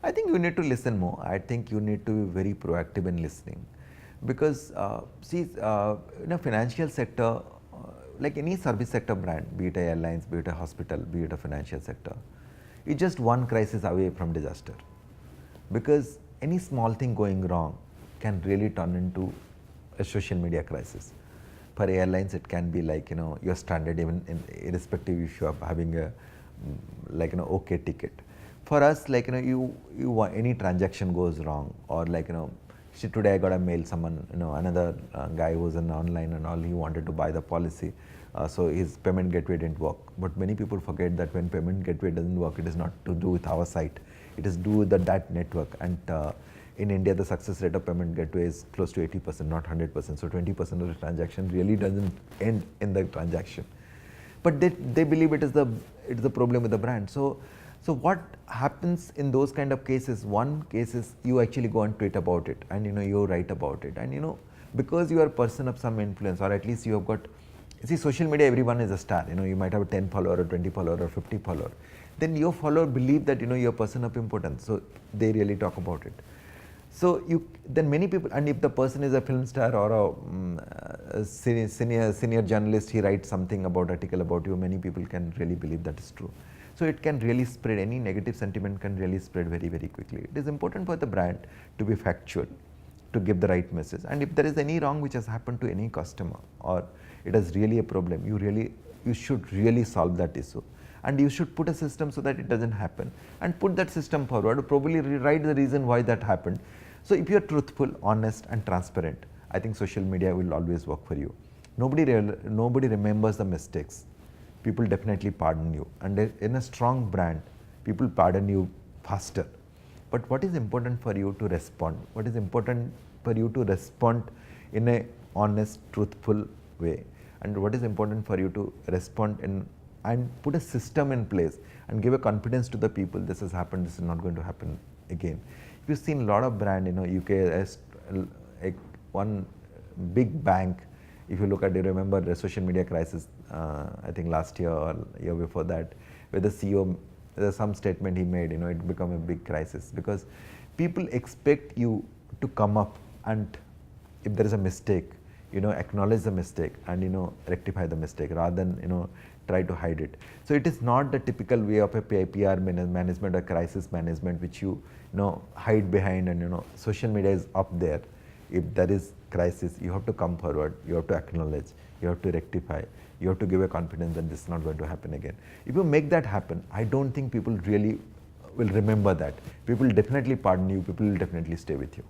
I think you need to listen more. I think you need to be very proactive in listening, because see, in a financial sector, like any service sector brand, be it a airlines, be it a hospital, be it a financial sector, it's just one crisis away from disaster. Because any small thing going wrong can really turn into a social media crisis. For airlines, it can be like, you're stranded even irrespective if you are having a like okay ticket. For us, like any transaction goes wrong, or like see, today I got a mail, someone, another guy was in online and all, he wanted to buy the policy, so his payment gateway didn't work. But many people forget that when payment gateway doesn't work, it is not to do with our site, it is do with that network. And in India, the success rate of payment gateway is close to 80%, not 100%. So 20% of the transaction really doesn't end in the transaction. But they believe it is the problem with the brand. So what happens in those kind of cases? One case is you actually go and tweet about it, and you write about it, and because you are a person of some influence, or at least you have got. See, social media, everyone is a star. You might have a 10 follower or 20 follower or 50 follower. Then your follower believe that you're a person of importance, so they really talk about it. So then many people, and if the person is a film star or a senior journalist, he writes something about article about you, many people can really believe that is true. So it can really spread, any negative sentiment can really spread very, very quickly. It is important for the brand to be factual, to give the right message. And if there is any wrong which has happened to any customer, or it is really a problem, you should really solve that issue. And you should put a system so that it doesn't happen, and put that system forward, probably rewrite the reason why that happened. So if you are truthful, honest and transparent, I think social media will always work for you. Nobody remembers the mistakes. People definitely pardon you, and in a strong brand, people pardon you faster. But what is important for you to respond? What is important for you to respond in a honest, truthful way? And what is important for you to respond and put a system in place and give a confidence to the people, this has happened, this is not going to happen again. You've seen a lot of brand, UK, one big bank, if you look at, you remember the social media crisis, I think last year or year before that, where the CEO, there's some statement he made, it became a big crisis, because people expect you to come up and if there is a mistake, acknowledge the mistake and rectify the mistake, rather than try to hide it. So it is not the typical way of a PR management or crisis management, which you hide behind, and social media is up there. If there is crisis, you have to come forward, you have to acknowledge, you have to rectify, you have to give a confidence that this is not going to happen again. If you make that happen, I don't think people really will remember that. People will definitely pardon you, people will definitely stay with you.